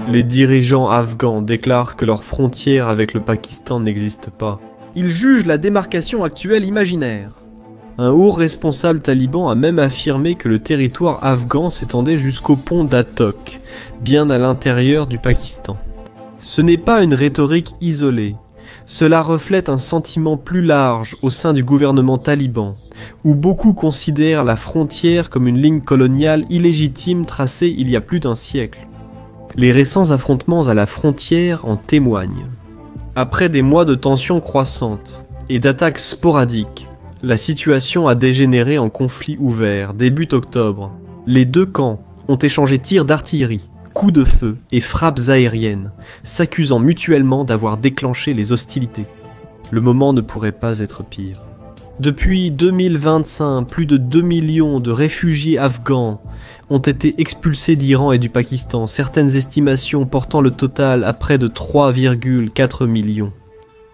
Les dirigeants afghans déclarent que leur frontière avec le Pakistan n'existe pas. Ils jugent la démarcation actuelle imaginaire. Un haut responsable taliban a même affirmé que le territoire afghan s'étendait jusqu'au pont d'Attock, bien à l'intérieur du Pakistan. Ce n'est pas une rhétorique isolée. Cela reflète un sentiment plus large au sein du gouvernement taliban, où beaucoup considèrent la frontière comme une ligne coloniale illégitime tracée il y a plus d'un siècle. Les récents affrontements à la frontière en témoignent. Après des mois de tensions croissantes et d'attaques sporadiques, la situation a dégénéré en conflit ouvert début octobre. Les deux camps ont échangé tirs d'artillerie, coups de feu et frappes aériennes, s'accusant mutuellement d'avoir déclenché les hostilités. Le moment ne pourrait pas être pire. Depuis 2025, plus de 2 millions de réfugiés afghans ont été expulsés d'Iran et du Pakistan, certaines estimations portant le total à près de 3,4 millions.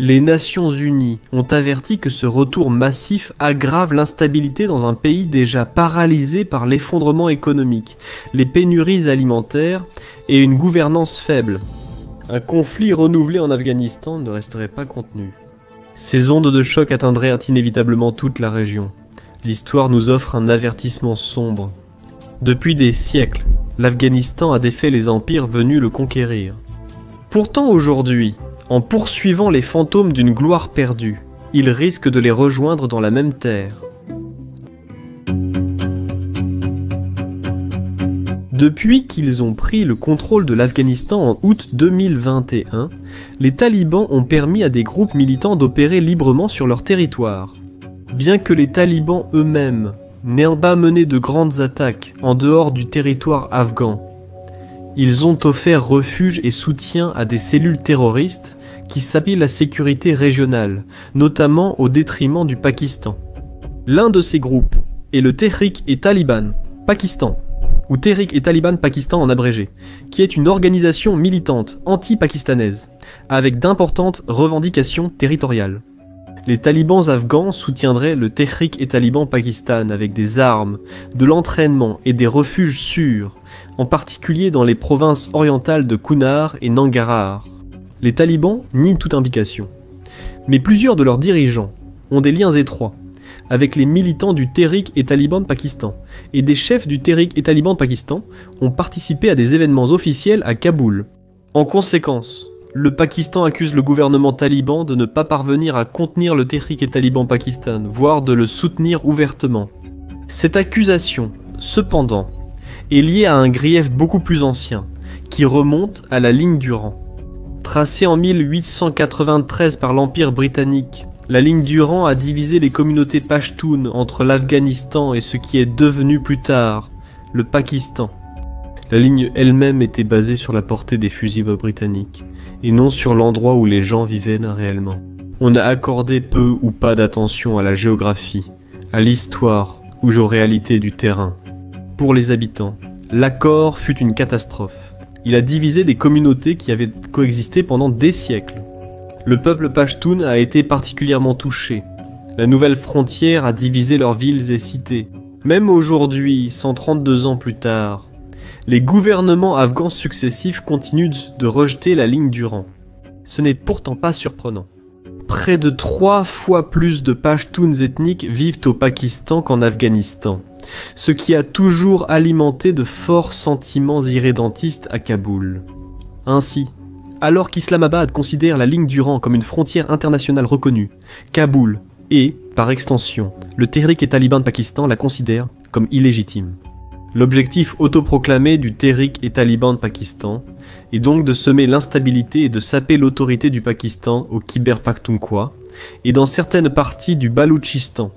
Les Nations Unies ont averti que ce retour massif aggrave l'instabilité dans un pays déjà paralysé par l'effondrement économique, les pénuries alimentaires et une gouvernance faible. Un conflit renouvelé en Afghanistan ne resterait pas contenu. Ces ondes de choc atteindraient inévitablement toute la région. L'histoire nous offre un avertissement sombre. Depuis des siècles, l'Afghanistan a défait les empires venus le conquérir. Pourtant aujourd'hui, en poursuivant les fantômes d'une gloire perdue, il risque de les rejoindre dans la même terre. Depuis qu'ils ont pris le contrôle de l'Afghanistan en août 2021, les talibans ont permis à des groupes militants d'opérer librement sur leur territoire. Bien que les talibans eux-mêmes n'aient pas mené de grandes attaques en dehors du territoire afghan, ils ont offert refuge et soutien à des cellules terroristes qui s'appuient la sécurité régionale, notamment au détriment du Pakistan. L'un de ces groupes est le Tehrik-e-Taliban Pakistan, ou Tehrik-e-Taliban Pakistan en abrégé, qui est une organisation militante anti-pakistanaise, avec d'importantes revendications territoriales. Les talibans afghans soutiendraient le Tehrik-e-Taliban Pakistan avec des armes, de l'entraînement et des refuges sûrs, en particulier dans les provinces orientales de Kunar et Nangarhar. Les talibans nient toute implication, mais plusieurs de leurs dirigeants ont des liens étroits avec les militants du Tehrik-e-Taliban Pakistan, et des chefs du Tehrik-e-Taliban Pakistan ont participé à des événements officiels à Kaboul. En conséquence, le Pakistan accuse le gouvernement taliban de ne pas parvenir à contenir le Tehrik-e-Taliban Pakistan, voire de le soutenir ouvertement. Cette accusation, cependant, est liée à un grief beaucoup plus ancien, qui remonte à la ligne du rang. Tracée en 1893 par l'Empire britannique, la ligne du rang a divisé les communautés pashtunes entre l'Afghanistan et ce qui est devenu plus tard le Pakistan. La ligne elle-même était basée sur la portée des fusils britanniques, et non sur l'endroit où les gens vivaient là réellement. On a accordé peu ou pas d'attention à la géographie, à l'histoire ou aux réalités du terrain. Pour les habitants, l'accord fut une catastrophe. Il a divisé des communautés qui avaient coexisté pendant des siècles. Le peuple pashtun a été particulièrement touché. La nouvelle frontière a divisé leurs villes et cités. Même aujourd'hui, 132 ans plus tard, les gouvernements afghans successifs continuent de rejeter la ligne du rang. Ce n'est pourtant pas surprenant. Près de 3 fois plus de Pashtuns ethniques vivent au Pakistan qu'en Afghanistan, ce qui a toujours alimenté de forts sentiments irrédentistes à Kaboul. Ainsi, alors qu'Islamabad considère la ligne du rang comme une frontière internationale reconnue, Kaboul et, par extension, le Tehrik-e-Taliban Pakistan la considère comme illégitime. L'objectif autoproclamé du Tehrik-e-Taliban Pakistan est donc de semer l'instabilité et de saper l'autorité du Pakistan au Khyber Pakhtunkhwa et dans certaines parties du Baloutchistan,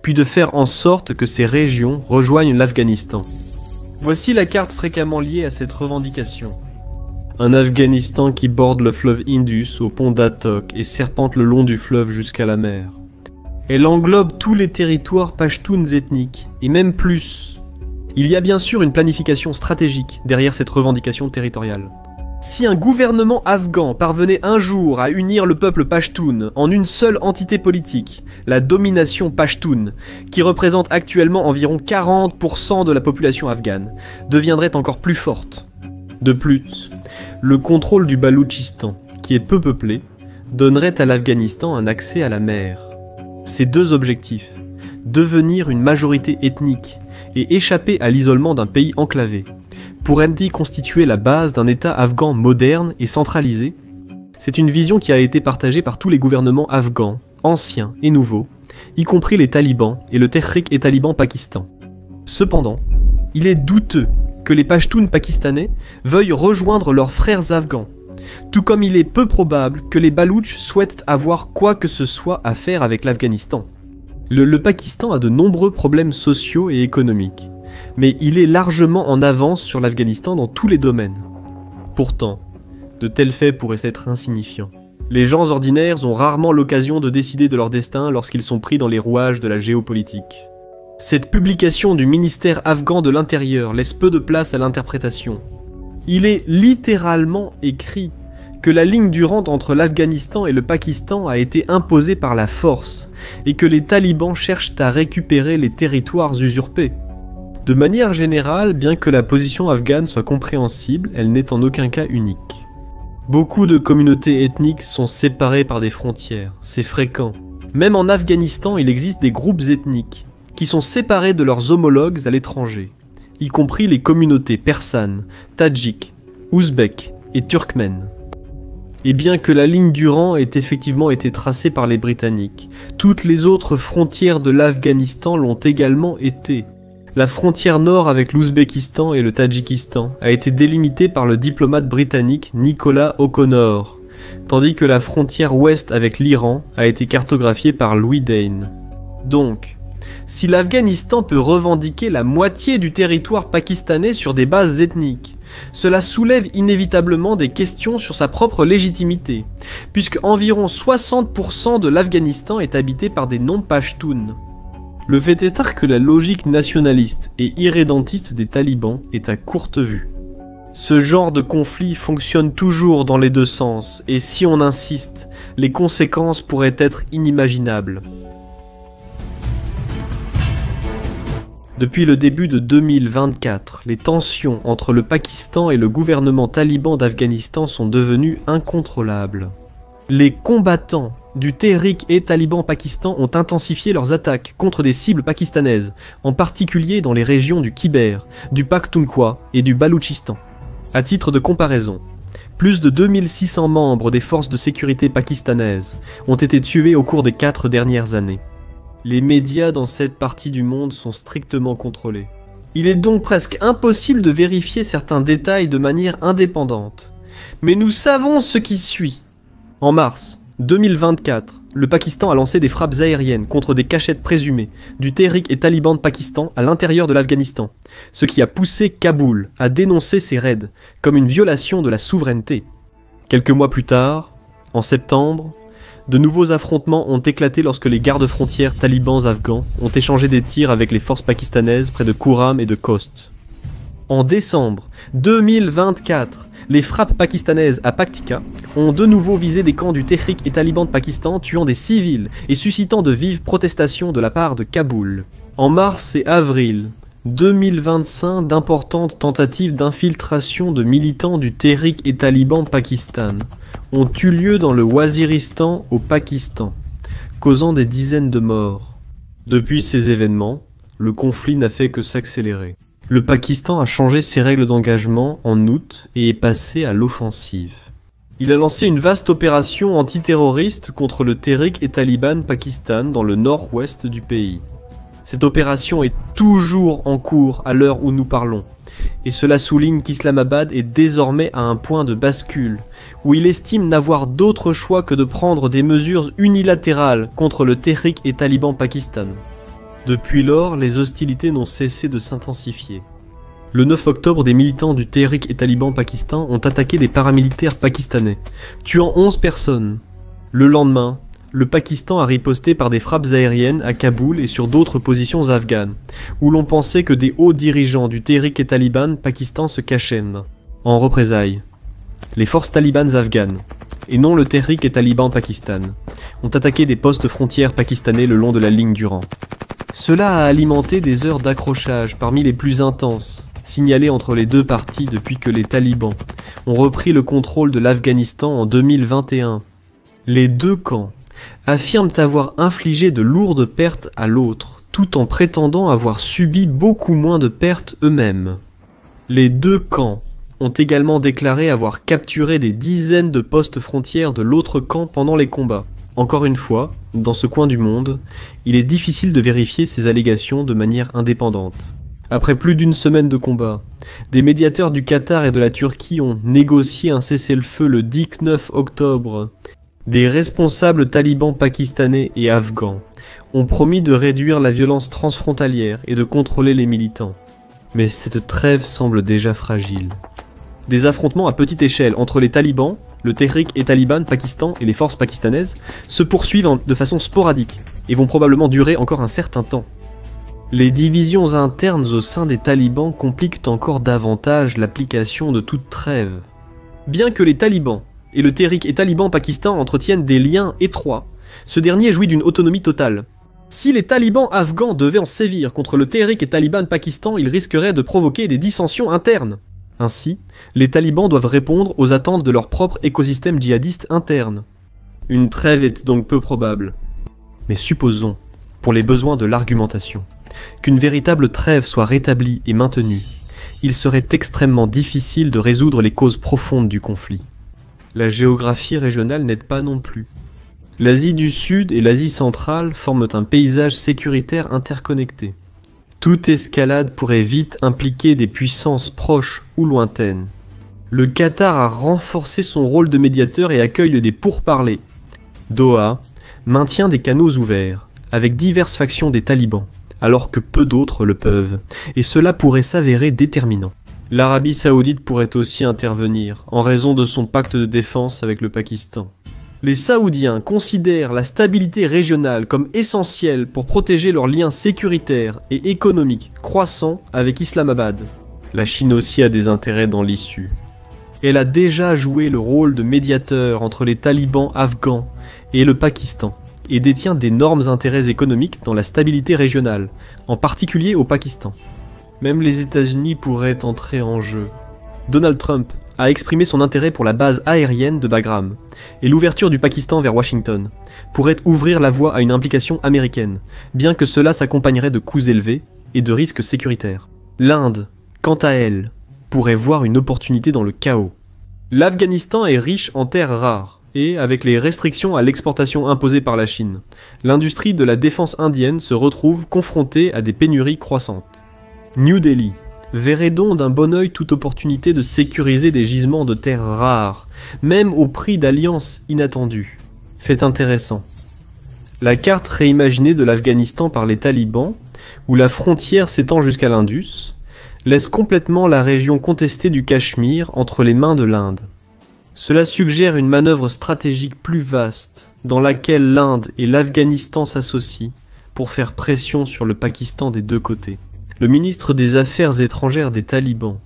puis de faire en sorte que ces régions rejoignent l'Afghanistan. Voici la carte fréquemment liée à cette revendication. Un Afghanistan qui borde le fleuve Indus au pont d'Attock et serpente le long du fleuve jusqu'à la mer. Elle englobe tous les territoires pashtuns ethniques, et même plus. Il y a bien sûr une planification stratégique derrière cette revendication territoriale. Si un gouvernement afghan parvenait un jour à unir le peuple pashtun en une seule entité politique, la domination pashtun, qui représente actuellement environ 40% de la population afghane, deviendrait encore plus forte. De plus, Le contrôle du Baloutchistan, qui est peu peuplé, donnerait à l'Afghanistan un accès à la mer. Ces deux objectifs, devenir une majorité ethnique et échapper à l'isolement d'un pays enclavé, pourraient-ils constituer la base d'un État afghan moderne et centralisé? C'est une vision qui a été partagée par tous les gouvernements afghans, anciens et nouveaux, y compris les talibans et le Tehrik-e-Taliban Pakistan. Cependant, il est douteux que les Pashtuns pakistanais veuillent rejoindre leurs frères afghans, tout comme il est peu probable que les Baloutches souhaitent avoir quoi que ce soit à faire avec l'Afghanistan. Le Pakistan a de nombreux problèmes sociaux et économiques, mais il est largement en avance sur l'Afghanistan dans tous les domaines. Pourtant, de tels faits pourraient être insignifiants. Les gens ordinaires ont rarement l'occasion de décider de leur destin lorsqu'ils sont pris dans les rouages de la géopolitique. Cette publication du ministère afghan de l'Intérieur laisse peu de place à l'interprétation. Il est littéralement écrit que la ligne durante entre l'Afghanistan et le Pakistan a été imposée par la force et que les talibans cherchent à récupérer les territoires usurpés. De manière générale, bien que la position afghane soit compréhensible, elle n'est en aucun cas unique. Beaucoup de communautés ethniques sont séparées par des frontières, c'est fréquent. Même en Afghanistan, il existe des groupes ethniques qui sont séparés de leurs homologues à l'étranger, y compris les communautés persanes, tadjiques, ouzbeks et turkmènes. Et bien que la ligne du rang ait effectivement été tracée par les Britanniques, toutes les autres frontières de l'Afghanistan l'ont également été. La frontière nord avec l'Ouzbékistan et le Tadjikistan a été délimitée par le diplomate britannique Nicolas O'Connor, tandis que la frontière ouest avec l'Iran a été cartographiée par Louis Dane. Donc, si l'Afghanistan peut revendiquer la moitié du territoire pakistanais sur des bases ethniques, cela soulève inévitablement des questions sur sa propre légitimité, puisque environ 60% de l'Afghanistan est habité par des non-pashtuns. Le fait est que la logique nationaliste et irrédentiste des talibans est à courte vue. Ce genre de conflit fonctionne toujours dans les deux sens, et si on insiste, les conséquences pourraient être inimaginables. Depuis le début de 2024, les tensions entre le Pakistan et le gouvernement taliban d'Afghanistan sont devenues incontrôlables. Les combattants du Tehrik-e-Taliban Pakistan ont intensifié leurs attaques contre des cibles pakistanaises, en particulier dans les régions du Khyber, du Pakhtunkhwa et du Baloutchistan. À titre de comparaison, plus de 2600 membres des forces de sécurité pakistanaises ont été tués au cours des 4 dernières années. Les médias dans cette partie du monde sont strictement contrôlés. Il est donc presque impossible de vérifier certains détails de manière indépendante. Mais nous savons ce qui suit. En mars 2024, le Pakistan a lancé des frappes aériennes contre des cachettes présumées du Tehrik-e-Taliban de Pakistan à l'intérieur de l'Afghanistan, ce qui a poussé Kaboul à dénoncer ces raids comme une violation de la souveraineté. Quelques mois plus tard, en septembre, de nouveaux affrontements ont éclaté lorsque les gardes-frontières talibans afghans ont échangé des tirs avec les forces pakistanaises près de Kuram et de Khost. En décembre 2024, les frappes pakistanaises à Paktika ont de nouveau visé des camps du Tehrik-e-Taliban de Pakistan, tuant des civils et suscitant de vives protestations de la part de Kaboul. En mars et avril 2025, d'importantes tentatives d'infiltration de militants du Tehrik-e-Taliban Pakistan ont eu lieu dans le Waziristan au Pakistan, causant des dizaines de morts. Depuis ces événements, le conflit n'a fait que s'accélérer. Le Pakistan a changé ses règles d'engagement en août et est passé à l'offensive. Il a lancé une vaste opération antiterroriste contre le Tehrik-e-Taliban Pakistan dans le nord-ouest du pays. Cette opération est toujours en cours à l'heure où nous parlons, et cela souligne qu'Islamabad est désormais à un point de bascule, où il estime n'avoir d'autre choix que de prendre des mesures unilatérales contre le Tehrik-e-Taliban Pakistan. Depuis lors, les hostilités n'ont cessé de s'intensifier. Le 9 octobre, des militants du Tehrik-e-Taliban Pakistan ont attaqué des paramilitaires pakistanais, tuant 11 personnes. Le lendemain, le Pakistan a riposté par des frappes aériennes à Kaboul et sur d'autres positions afghanes, où l'on pensait que des hauts dirigeants du Tehrik-e-Taliban Pakistan se cachaient. En représailles, les forces talibanes afghanes, et non le Tehrik-e-Taliban Pakistan, ont attaqué des postes frontières pakistanais le long de la ligne du rang. Cela a alimenté des heures d'accrochage parmi les plus intenses, signalés entre les deux parties depuis que les talibans ont repris le contrôle de l'Afghanistan en 2021. Les deux camps affirment avoir infligé de lourdes pertes à l'autre, tout en prétendant avoir subi beaucoup moins de pertes eux-mêmes. Les deux camps ont également déclaré avoir capturé des dizaines de postes frontières de l'autre camp pendant les combats. Encore une fois, dans ce coin du monde, il est difficile de vérifier ces allégations de manière indépendante. Après plus d'une semaine de combat, des médiateurs du Qatar et de la Turquie ont négocié un cessez-le-feu le 19 octobre. Des responsables talibans pakistanais et afghans ont promis de réduire la violence transfrontalière et de contrôler les militants. Mais cette trêve semble déjà fragile. Des affrontements à petite échelle entre les talibans, le Tehrik-e-Taliban Pakistan et les forces pakistanaises se poursuivent de façon sporadique et vont probablement durer encore un certain temps. Les divisions internes au sein des talibans compliquent encore davantage l'application de toute trêve. Bien que les talibans et le Tehrik-e-Taliban Pakistan entretiennent des liens étroits, ce dernier jouit d'une autonomie totale. Si les talibans afghans devaient en sévir contre le Tehrik-e-Taliban Pakistan, ils risqueraient de provoquer des dissensions internes. Ainsi, les talibans doivent répondre aux attentes de leur propre écosystème djihadiste interne. Une trêve est donc peu probable. Mais supposons, pour les besoins de l'argumentation, qu'une véritable trêve soit rétablie et maintenue, il serait extrêmement difficile de résoudre les causes profondes du conflit. La géographie régionale n'aide pas non plus. L'Asie du Sud et l'Asie centrale forment un paysage sécuritaire interconnecté. Toute escalade pourrait vite impliquer des puissances proches ou lointaines. Le Qatar a renforcé son rôle de médiateur et accueille des pourparlers. Doha maintient des canaux ouverts, avec diverses factions des talibans, alors que peu d'autres le peuvent, et cela pourrait s'avérer déterminant. L'Arabie Saoudite pourrait aussi intervenir, en raison de son pacte de défense avec le Pakistan. Les Saoudiens considèrent la stabilité régionale comme essentielle pour protéger leurs liens sécuritaires et économiques croissants avec Islamabad. La Chine aussi a des intérêts dans l'issue. Elle a déjà joué le rôle de médiateur entre les talibans afghans et le Pakistan, et détient d'énormes intérêts économiques dans la stabilité régionale, en particulier au Pakistan. Même les États-Unis pourraient entrer en jeu. Donald Trump a exprimé son intérêt pour la base aérienne de Bagram, et l'ouverture du Pakistan vers Washington pourrait ouvrir la voie à une implication américaine, bien que cela s'accompagnerait de coûts élevés et de risques sécuritaires. L'Inde, quant à elle, pourrait voir une opportunité dans le chaos. L'Afghanistan est riche en terres rares, et avec les restrictions à l'exportation imposées par la Chine, l'industrie de la défense indienne se retrouve confrontée à des pénuries croissantes. New Delhi verrait donc d'un bon œil toute opportunité de sécuriser des gisements de terres rares, même au prix d'alliances inattendues. Fait intéressant. La carte réimaginée de l'Afghanistan par les talibans, où la frontière s'étend jusqu'à l'Indus, laisse complètement la région contestée du Cachemire entre les mains de l'Inde. Cela suggère une manœuvre stratégique plus vaste, dans laquelle l'Inde et l'Afghanistan s'associent pour faire pression sur le Pakistan des deux côtés. Le ministre des Affaires étrangères des talibans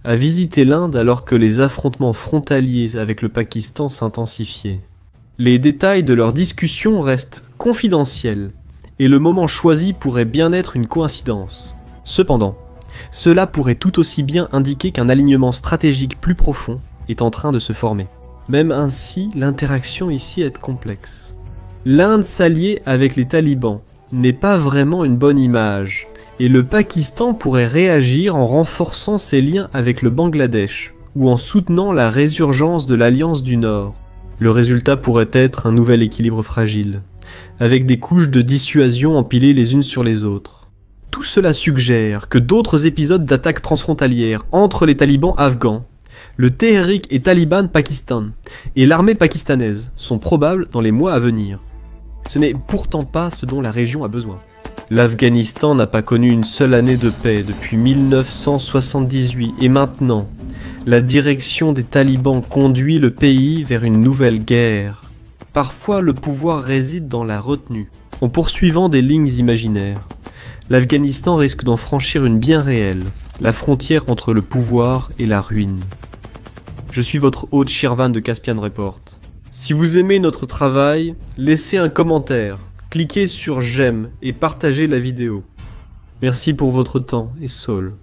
a visité l'Inde alors que les affrontements frontaliers avec le Pakistan s'intensifiaient. Les détails de leur discussion restent confidentiels, et le moment choisi pourrait bien être une coïncidence. Cependant, cela pourrait tout aussi bien indiquer qu'un alignement stratégique plus profond est en train de se former. Même ainsi, l'interaction ici est complexe. L'Inde s'allier avec les talibans n'est pas vraiment une bonne image, et le Pakistan pourrait réagir en renforçant ses liens avec le Bangladesh, ou en soutenant la résurgence de l'Alliance du Nord. Le résultat pourrait être un nouvel équilibre fragile, avec des couches de dissuasion empilées les unes sur les autres. Tout cela suggère que d'autres épisodes d'attaques transfrontalières entre les talibans afghans, le Tehrik-e-Taliban Pakistan et l'armée pakistanaise sont probables dans les mois à venir. Ce n'est pourtant pas ce dont la région a besoin. L'Afghanistan n'a pas connu une seule année de paix depuis 1978 et maintenant, la direction des talibans conduit le pays vers une nouvelle guerre. Parfois, le pouvoir réside dans la retenue, en poursuivant des lignes imaginaires. L'Afghanistan risque d'en franchir une bien réelle, la frontière entre le pouvoir et la ruine. Je suis votre hôte Shirvan de Caspian Report. Si vous aimez notre travail, laissez un commentaire. Cliquez sur j'aime et partagez la vidéo. Merci pour votre temps et Saul.